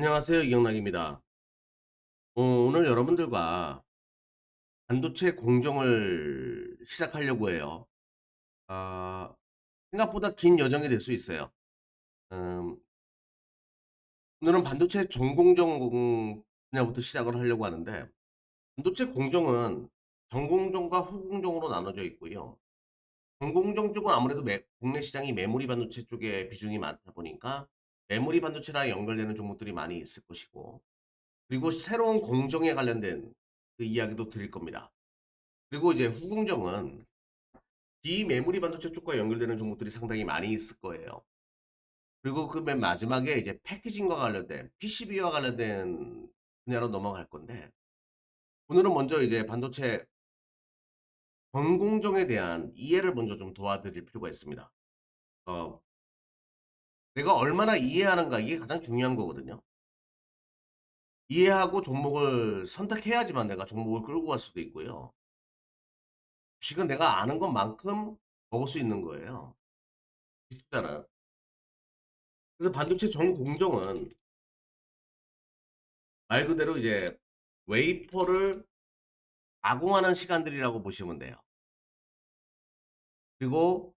안녕하세요. 이경락입니다. 오늘 여러분들과 반도체 공정을 시작하려고 해요. 아, 생각보다 긴 여정이 될 수 있어요. 음, 오늘은 반도체 전공정 분야부터 시작을 하려고 하는데, 반도체 공정은 전공정과 후공정으로 나눠져 있고요. 전공정 쪽은 아무래도 국내 시장이 메모리 반도체 쪽에 비중이 많다 보니까 메모리 반도체랑 연결되는 종목들이 많이 있을 것이고, 그리고 새로운 공정에 관련된 그 이야기도 드릴 겁니다. 그리고 이제 후공정은 비메모리 반도체 쪽과 연결되는 종목들이 상당히 많이 있을 거예요. 그리고 그 맨 마지막에 이제 패키징과 관련된 PCB와 관련된 분야로 넘어갈 건데, 오늘은 먼저 이제 반도체 전공정에 대한 이해를 먼저 좀 도와드릴 필요가 있습니다. 어, 내가 얼마나 이해하는가, 이게 가장 중요한 거거든요. 이해하고 종목을 선택해야지만 내가 종목을 끌고 갈 수도 있고요. 주식은 내가 아는 것만큼 먹을 수 있는 거예요. 비슷잖아요. 그래서 반도체 전공정은 말 그대로 이제 웨이퍼를 가공하는 시간들이라고 보시면 돼요. 그리고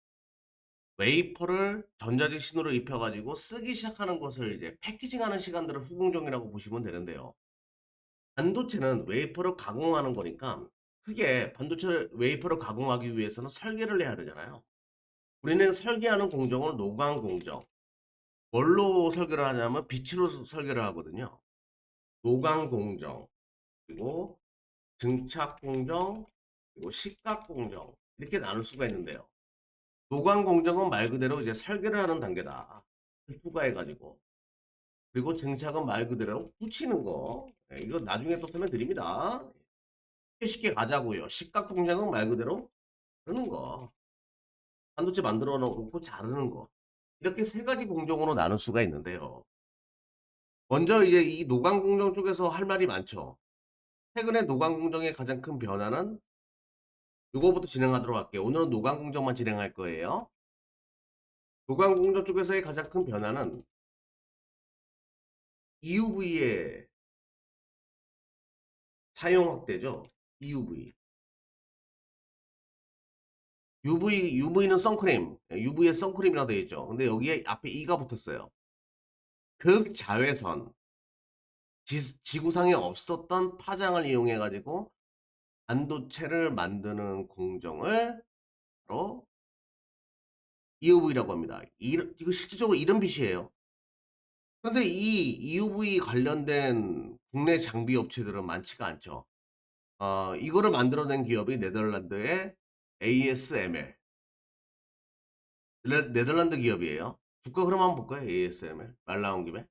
웨이퍼를 전자식 신호를 입혀가지고 쓰기 시작하는 것을 이제 패키징하는 시간들을 후공정이라고 보시면 되는데요. 반도체는 웨이퍼를 가공하는 거니까 크게 반도체 웨이퍼를 가공하기 위해서는 설계를 해야 되잖아요. 우리는 설계하는 공정을 노광 공정. 뭘로 설계를 하냐면 빛으로 설계를 하거든요. 노광 공정, 그리고 증착 공정, 그리고 식각 공정 이렇게 나눌 수가 있는데요. 노광 공정은 말 그대로 이제 설계를 하는 단계다. 투과해가지고. 그리고 증착은 말 그대로 붙이는 거. 이거 나중에 또 설명드립니다. 쉽게 가자고요. 식각 공정은 말 그대로 그러는 거. 반도체 만들어 놓고 자르는 거. 이렇게 세 가지 공정으로 나눌 수가 있는데요. 먼저 이제 이 노광 공정 쪽에서 할 말이 많죠. 최근에 노광 공정의 가장 큰 변화는 요거부터 진행하도록 할게요. 오늘은 노광 공정만 진행할 거예요. 노광 공정 쪽에서의 가장 큰 변화는 EUV의 사용 확대죠. EUV. UV는 선크림. UV의 선크림이라고 되어 있죠. 근데 여기에 앞에 E가 붙었어요. 극자외선. 지구상에 없었던 파장을 이용해 가지고 반도체를 만드는 공정을 바로 EUV라고 합니다. 이거 실질적으로 이런 빛이에요. 그런데 이 EUV 관련된 국내 장비 업체들은 많지가 않죠. 이거를 만들어낸 기업이 네덜란드의 ASML. 네덜란드 기업이에요. 주가 흐름 한번 볼까요? ASML. 말 나온 김에.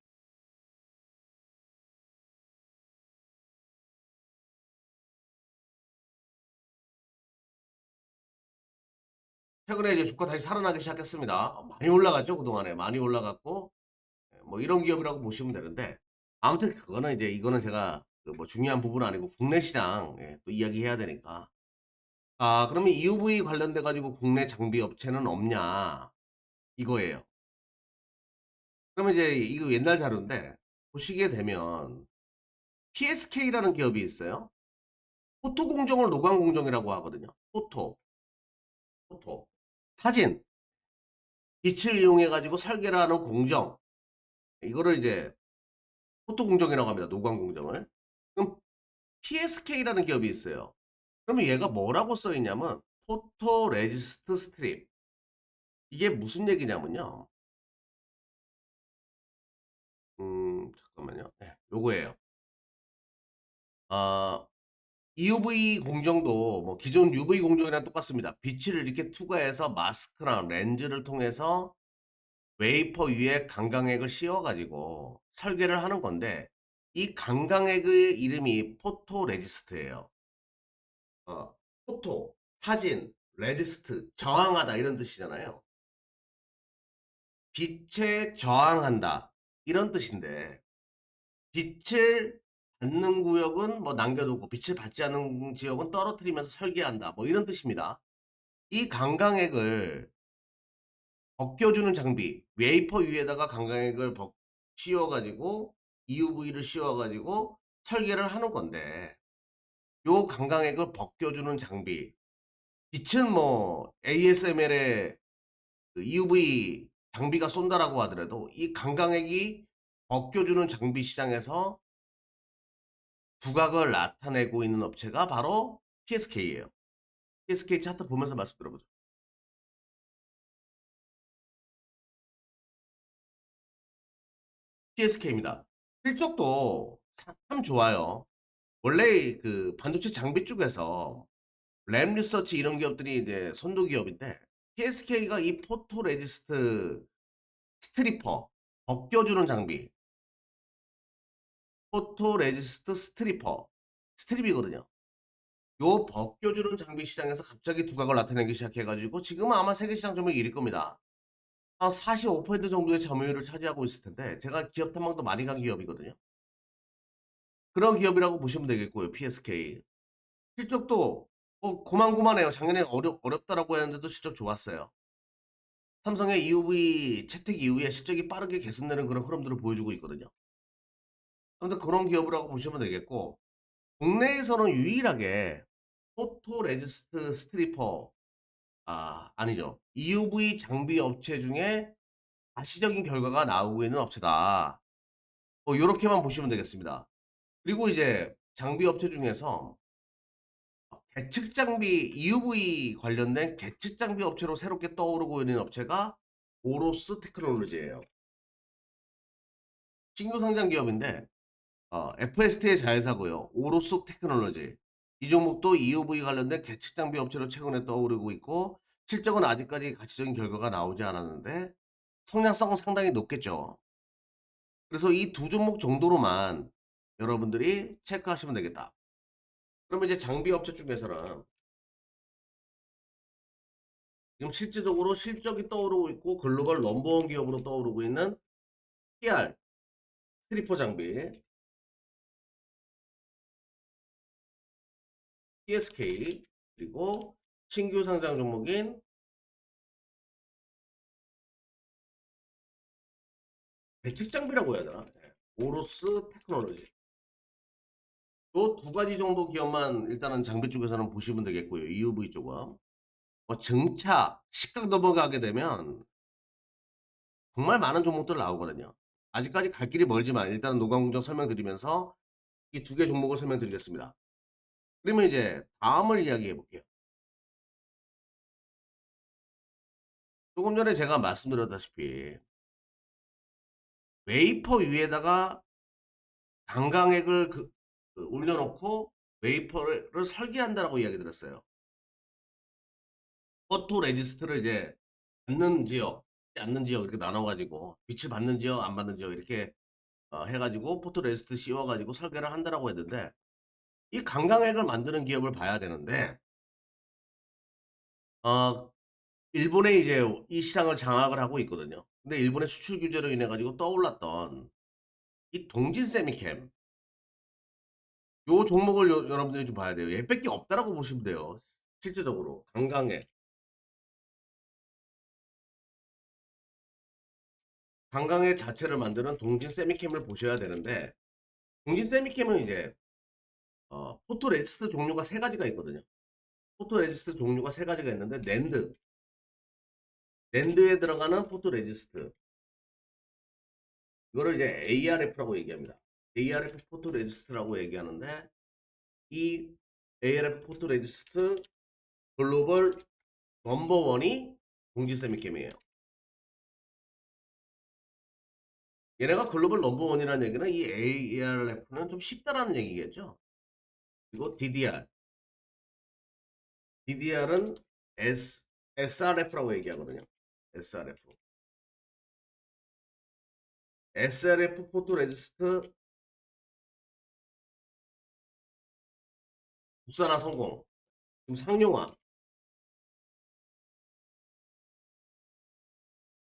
최근에 이제 주가 다시 살아나기 시작했습니다. 많이 올라갔죠, 그동안에. 많이 올라갔고, 뭐 이런 기업이라고 보시면 되는데, 아무튼 그거는 이제 이거는 제가 그뭐 중요한 부분은 아니고 국내 시장 또 이야기해야 되니까. 그러면 EUV 관련돼 가지고 국내 장비 업체는 없냐? 이거예요. 그러면 이제 이거 옛날 자료인데 보시게 되면 PSK라는 기업이 있어요. 포토 공정을 노광 공정이라고 하거든요. 포토. 사진, 빛을 이용해 가지고 설계를 하는 공정. 이거를 이제 포토 공정이라고 합니다. 노광 공정을. 그럼 PSK라는 기업이 있어요. 그러면 얘가 뭐라고 써 있냐면 포토 레지스트 스트립. 이게 무슨 얘기냐면요. 잠깐만요. 네, 요거예요. 아, EUV 공정도 뭐 기존 UV 공정이랑 똑같습니다. 빛을 이렇게 투과해서 마스크랑 렌즈를 통해서 웨이퍼 위에 강강액을 씌워가지고 설계를 하는 건데 이 강강액의 이름이 포토 레지스트예요. 포토, 사진, 레지스트, 저항하다 이런 뜻이잖아요. 빛에 저항한다 이런 뜻인데 빛을 받는 구역은 뭐 남겨두고 빛을 받지 않는 지역은 떨어뜨리면서 설계한다 뭐 이런 뜻입니다. 이 강강액을 벗겨주는 장비 웨이퍼 위에다가 강강액을 씌워가지고 EUV를 씌워 가지고 설계를 하는 건데 요 강강액을 벗겨주는 장비, 빛은 뭐 ASML에 그 EUV 장비가 쏜다라고 하더라도 이 강강액이 벗겨주는 장비 시장에서 두각을 나타내고 있는 업체가 바로 PSK예요. PSK 차트 보면서 말씀드려보죠. PSK입니다. 실적도 참 좋아요. 원래 그 반도체 장비 쪽에서 램 리서치 이런 기업들이 이제 선도 기업인데 PSK가 이 포토 레지스트 스트리퍼 벗겨주는 장비, 포토 레지스트 스트리퍼 스트립이거든요. 요 벗겨주는 장비 시장에서 갑자기 두각을 나타내기 시작해 가지고 지금은 아마 세계 시장 점유율 1 위일 겁니다. 한 45% 정도의 점유율을 차지하고 있을 텐데 제가 기업 탐방도 많이 간 기업이거든요. 그런 기업이라고 보시면 되겠고요. PSK. 실적도 고만고만해요. 작년에 어렵다라고 했는데도 실적 좋았어요. 삼성의 EUV 채택 이후에 실적이 빠르게 개선되는 그런 흐름들을 보여주고 있거든요. 아무튼 그런 기업이라고 보시면 되겠고 국내에서는 유일하게 포토 레지스트 스트리퍼 아니죠. EUV 장비 업체 중에 가시적인 결과가 나오고 있는 업체다. 요렇게만 보시면 되겠습니다. 그리고 이제 장비 업체 중에서 계측 장비 EUV 관련된 계측 장비 업체로 새롭게 떠오르고 있는 업체가 오로스 테크놀로지예요. 신규 상장 기업인데 FST의 자회사고요. 오로스 테크놀로지. 이 종목도 EUV 관련된 계측 장비 업체로 최근에 떠오르고 있고 실적은 아직까지 가치적인 결과가 나오지 않았는데 성장성은 상당히 높겠죠. 그래서 이 두 종목 정도로만 여러분들이 체크하시면 되겠다. 그러면 이제 장비 업체 중에서는 지금 실질적으로 실적이 떠오르고 있고 글로벌 넘버원 기업으로 떠오르고 있는 TR 스트리퍼 장비, PSK 그리고 신규 상장 종목인 배측 장비라고 해야 되나? 네. 오로스 테크놀로지. 요 두 가지 정도 기업만 일단은 장비 쪽에서는 보시면 되겠고요. EUV 쪽은. 증차, 시각 넘어가게 되면 정말 많은 종목들 나오거든요. 아직까지 갈 길이 멀지만 일단은 노광공정 설명드리면서 이 두 개 종목을 설명드리겠습니다. 그러면 이제 다음을 이야기해 볼게요. 조금 전에 제가 말씀드렸다시피 웨이퍼 위에다가 강강액을 올려놓고 웨이퍼를 설계한다라고 이야기 드렸어요. 포토 레지스트를 이제 받는 지역, 않는 지역 이렇게 나눠가지고 빛을 받는 지역, 안 받는 지역 이렇게 해가지고 포토 레지스트 씌워가지고 설계를 한다라고 했는데 이 강강액을 만드는 기업을 봐야 되는데 어, 일본에 이제 이 시장을 장악을 하고 있거든요. 근데 일본의 수출 규제로 인해 가지고 떠올랐던 이 동진 세미캠 요 종목을 여러분들이 좀 봐야 돼요. 얘밖에 없다라고 보시면 돼요. 실질적으로 강강의 자체를 만드는 동진 세미캠을 보셔야 되는데 동진 세미캠은 이제 포토 레지스트 종류가 세 가지가 있거든요. 포토 레지스트 종류가 세 가지가 있는데 낸드에 들어가는 포토 레지스트 이거를 이제 ARF라고 얘기합니다. ARF 포토 레지스트라고 얘기하는데 이 ARF 포토 레지스트 글로벌 넘버원이 동진 세미캠이에요. 얘네가 글로벌 넘버원이라는 얘기는 이 ARF는 좀 쉽다라는 얘기겠죠. 그리고 DDR. DDR은 SRF라고 얘기하거든요. SRF. SRF 포토 레지스트 국산화 성공. 지금 상용화.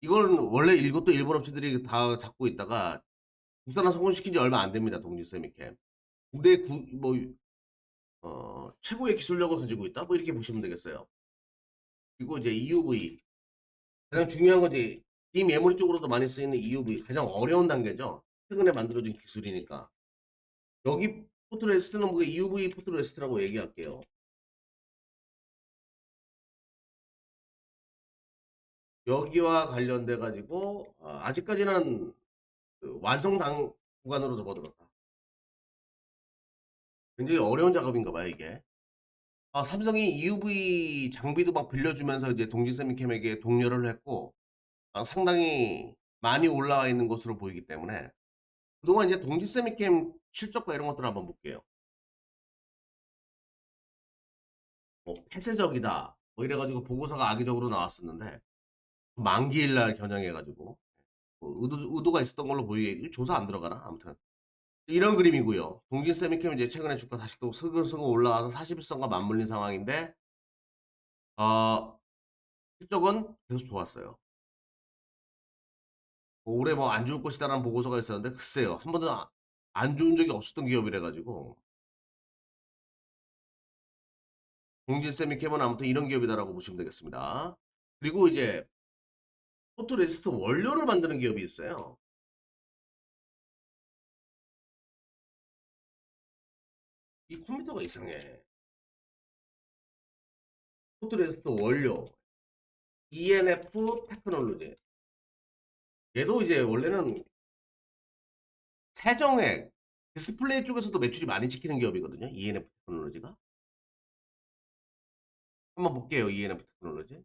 이건 원래 이것도 일본 업체들이 다 잡고 있다가 국산화 성공시킨 지 얼마 안 됩니다. 동진 세미캠. 근데 최고의 기술력을 가지고 있다? 뭐 이렇게 보시면 되겠어요. 그리고 이제 EUV. 가장 중요한 건 이제 이 메모리 쪽으로도 많이 쓰이는 EUV. 가장 어려운 단계죠. 최근에 만들어진 기술이니까. 여기 포트레스트는 뭐 EUV 포트레스트라고 얘기할게요. 여기와 관련돼 가지고 아직까지는 그 완성 당 구간으로 접어들었다. 굉장히 어려운 작업인가 봐요, 이게. 삼성이 EUV 장비도 막 빌려주면서 이제 동지세미캠에게 독려를 했고 상당히 많이 올라와 있는 것으로 보이기 때문에 그동안 이제 동지세미캠 실적과 이런 것들을 한번 볼게요. 뭐 폐쇄적이다 뭐 이래 가지고 보고서가 악의적으로 나왔었는데 만기일 날 겨냥해 가지고 뭐 의도가 있었던 걸로 보이게 조사 안 들어가나? 아무튼 이런 그림이고요. 동진세미캠 이제 최근에 주가 다시 또 스근스근 올라와서 41선과 맞물린 상황인데 어 실적은 계속 좋았어요. 뭐 올해 뭐 안 좋을 것이다라는 보고서가 있었는데 글쎄요. 한 번도 안 좋은 적이 없었던 기업이라 가지고 동진세미캠은 아무튼 이런 기업이다라고 보시면 되겠습니다. 그리고 이제 포토레시스트 원료를 만드는 기업이 있어요. 이 컴퓨터가 이상해. 포토레시스트 원료 ENF 테크놀로지. 얘도 이제 원래는 세정액 디스플레이 쪽에서도 매출이 많이 찍히는 기업이거든요. ENF 테크놀로지가. 한번 볼게요. ENF 테크놀로지.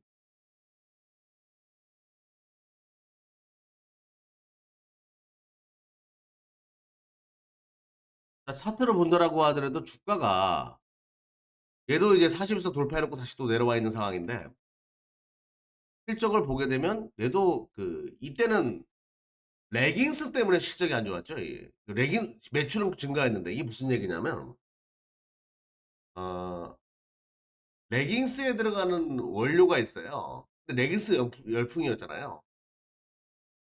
자, 차트를 본다라고 하더라도 주가가 얘도 이제 40에서 돌파해놓고 다시 또 내려와 있는 상황인데 실적을 보게 되면 얘도 그 이때는 레깅스 때문에 실적이 안 좋았죠. 그 레깅 매출은 증가했는데 이게 무슨 얘기냐면 어, 레깅스에 들어가는 원료가 있어요. 근데 레깅스 열풍이었잖아요.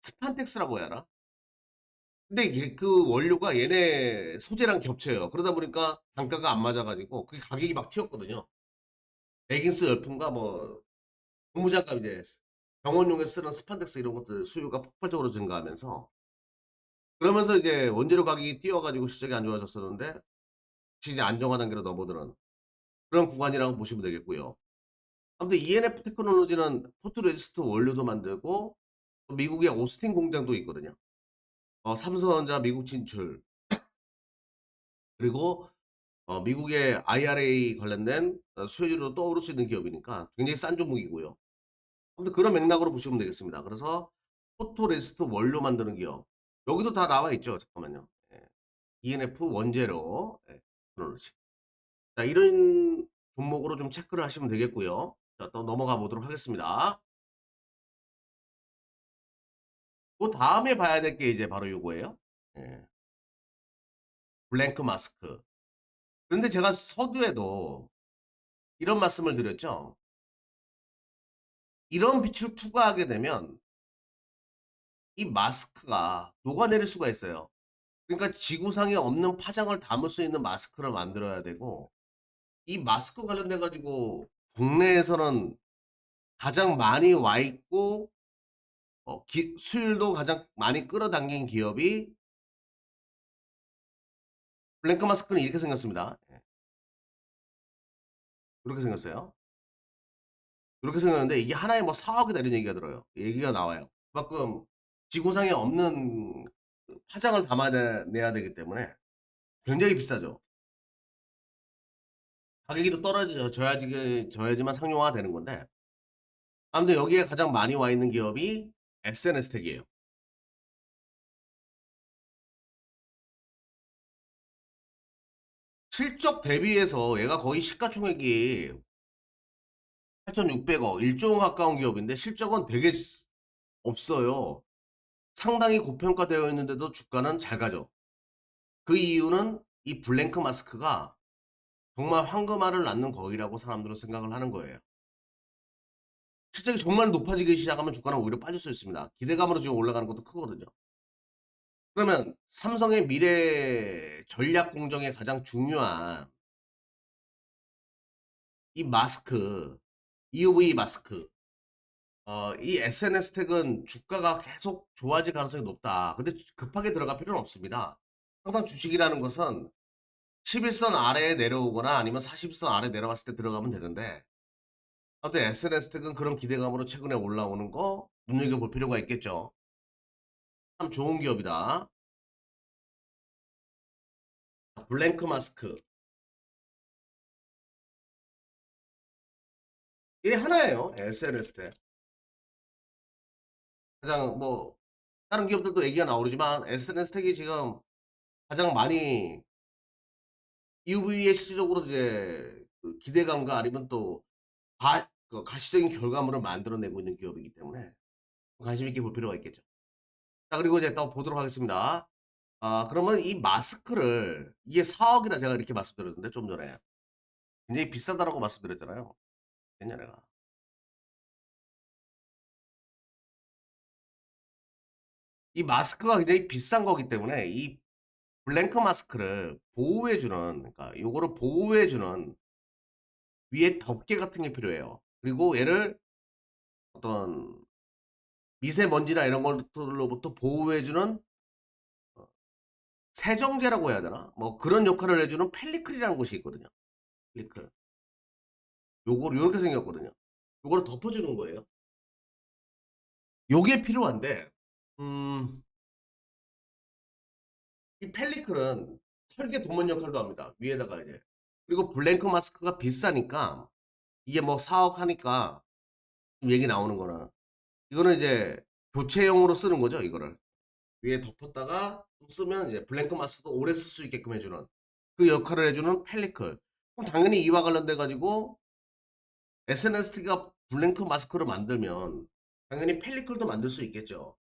스판텍스라고 해야 하나? 근데 이게 그 원료가 얘네 소재랑 겹쳐요. 그러다 보니까 단가가 안 맞아가지고 그게 가격이 막 튀었거든요. 레깅스 열풍과 뭐 고무장갑 이제 병원용에 쓰는 스판덱스 이런 것들 수요가 폭발적으로 증가하면서 그러면서 이제 원재료 가격이 뛰어가지고 실적이 안 좋아졌었는데 다시 이제 안정화 단계로 넘어드는 그런 구간이라고 보시면 되겠고요. 아무튼 ENF 테크놀로지는 포토레지스트 원료도 만들고 미국의 오스틴 공장도 있거든요. 삼성전자 미국 진출 그리고 미국의 IRA 관련된 수혜주로 떠오를 수 있는 기업이니까 굉장히 싼 종목이고요. 아무튼 그런 맥락으로 보시면 되겠습니다. 그래서 포토레스트 원료 만드는 기업. 여기도 다 나와 있죠. 잠깐만요. ENF 원재료 테크놀로지. 자, 이런 종목으로 좀 체크를 하시면 되겠고요. 자, 또 넘어가 보도록 하겠습니다. 그 다음에 봐야 될 게 이제 바로 요거예요. 예, 블랭크 마스크. 그런데 제가 서두에도 이런 말씀을 드렸죠. 이런 빛을 투과하게 되면 이 마스크가 녹아내릴 수가 있어요. 그러니까 지구상에 없는 파장을 담을 수 있는 마스크를 만들어야 되고 이 마스크 관련돼 가지고 국내에서는 가장 많이 와 있고 수율도 가장 많이 끌어당긴 기업이 블랭크 마스크는 이렇게 생겼습니다. 예. 이렇게 생겼어요. 이렇게 생겼는데 이게 하나에 뭐 4억이다 이런 얘기가 들어요. 얘기가 나와요. 그만큼 지구상에 없는 그 파장을 담아내야 되기 때문에 굉장히 비싸죠. 가격이 또 져야지만 상용화가 되는 건데 아무튼 여기에 가장 많이 와 있는 기업이 SNS텍이에요. 실적 대비해서 얘가 거의 시가총액이 8,600억, 1조 원 가까운 기업인데 실적은 되게 없어요. 상당히 고평가되어 있는데도 주가는 잘 가죠. 그 이유는 이 블랭크 마스크가 정말 황금알을 낳는 거위라고 사람들은 생각을 하는 거예요. 실적이 정말 높아지기 시작하면 주가는 오히려 빠질 수 있습니다. 기대감으로 지금 올라가는 것도 크거든요. 그러면 삼성의 미래 전략 공정에 가장 중요한 이 마스크, EUV 마스크, 이 SNS 텍은 주가가 계속 좋아질 가능성이 높다. 근데 급하게 들어갈 필요는 없습니다. 항상 주식이라는 것은 11선 아래에 내려오거나 아니면 40선 아래 내려갔을 때 들어가면 되는데, 아무튼 SNS 텍은 그런 기대감으로 최근에 올라오는 거 눈여겨볼 필요가 있겠죠. 참 좋은 기업이다. 블랭크 마스크. 이게 하나예요. SNS 텍. 가장 뭐 다른 기업들도 얘기가 나오지만 SNS 텍이 지금 가장 많이 EUV에 실질적으로 이제 그 기대감과 아니면 또 가시적인 결과물을 만들어내고 있는 기업이기 때문에 관심 있게 볼 필요가 있겠죠. 자, 그리고 이제 또 보도록 하겠습니다. 그러면 이 마스크를 이게 4 억이다 제가 이렇게 말씀드렸는데 좀 전에 굉장히 비싸다라고 말씀드렸잖아요. 했냐 내가. 이 마스크가 굉장히 비싼 거기 때문에 이 블랭크 마스크를 보호해 주는, 그러니까 요거를 보호해 주는 위에 덮개 같은 게 필요해요. 그리고 얘를 어떤 미세먼지나 이런 것들로부터 보호해 주는 세정제라고 해야 되나? 뭐 그런 역할을 해 주는 펠리클이라는 것이 있거든요. 펠리클. 요거를 요렇게 생겼거든요. 요거를 덮어 주는 거예요. 요게 필요한데 음 이 펠리클은 설계 도면 역할도 합니다. 위에다가 이제. 그리고 블랭크 마스크가 비싸니까 이게 뭐 4억 하니까 지금 얘기 나오는 거는 이거는 이제 교체용으로 쓰는 거죠, 이거를. 위에 덮었다가 좀 쓰면 이제 블랭크 마스크도 오래 쓸 수 있게끔 해 주는 그 역할을 해 주는 펠리클. 그럼 당연히 이와 관련돼 가지고 SNS가 블랭크 마스크를 만들면 당연히 펠리클도 만들 수 있겠죠.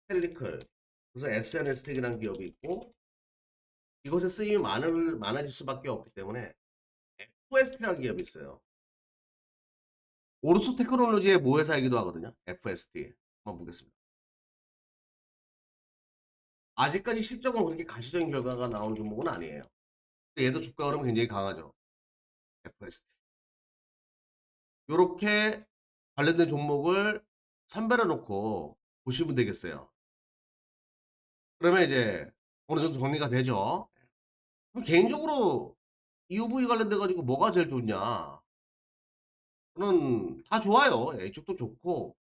펠리클. 그래서 SNS텍이라는 기업이 있고 이것의 쓰임이 많아질 수밖에 없기 때문에 FST라는 기업이 있어요. 오르소 테크놀로지의 모회사이기도 하거든요. FST. 한번 보겠습니다. 아직까지 실적은 그렇게 가시적인 결과가 나온 종목은 아니에요. 근데 얘도 주가 흐름 굉장히 강하죠. FST. 요렇게 관련된 종목을 선별해 놓고 보시면 되겠어요. 그러면 이제 어느 정도 정리가 되죠. 그럼 개인적으로 UV 관련돼 가지고 뭐가 제일 좋냐? 저는 다 좋아요. 예, 이쪽도 좋고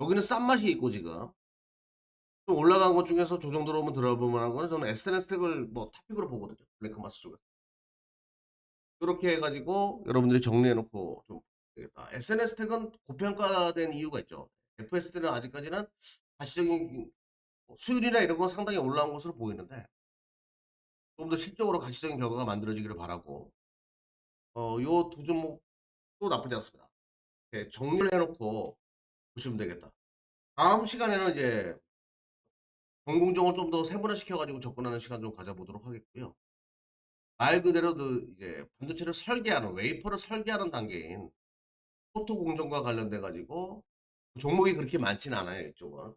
여기는 싼 맛이 있고 지금 좀 올라간 것 중에서 저 정도로 면 들어볼 만한 거는 저는 SNS 텍을 뭐 탑픽으로 보거든요. 블랙마스 쪽에서. 요렇게 해 가지고 여러분들이 정리해 놓고 좀 되겠다. SNS 텍은 고평가된 이유가 있죠. FST는 아직까지는 가시적인 수율이나 이런 건 상당히 올라온 것으로 보이는데 좀 더 실적으로 가시적인 결과가 만들어지기를 바라고 요 두 종목도 나쁘지 않습니다. 예, 정리를 해 놓고 보시면 되겠다. 다음 시간에는 이제 전공정을 좀 더 세분화시켜 가지고 접근하는 시간 좀 가져보도록 하겠고요. 말 그대로도 이제 반도체를 설계하는 웨이퍼를 설계하는 단계인 포토 공정과 관련돼 가지고 종목이 그렇게 많지는 않아요, 이쪽은.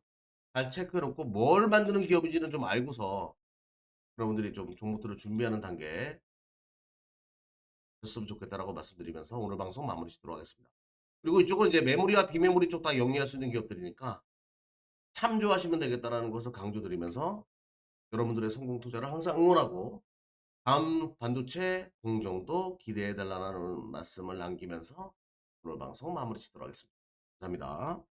잘 체크해 놓고 뭘 만드는 기업인지는 좀 알고서 여러분들이 좀 종목들을 준비하는 단계에 됐으면 좋겠다라고 말씀드리면서 오늘 방송 마무리 짓도록 하겠습니다. 그리고 이쪽은 이제 메모리와 비메모리 쪽 다 영위할 수 있는 기업들이니까 참조하시면 되겠다라는 것을 강조드리면서 여러분들의 성공 투자를 항상 응원하고 다음 반도체 공정도 기대해 달라는 말씀을 남기면서 오늘 방송 마무리 짓도록 하겠습니다. 감사합니다.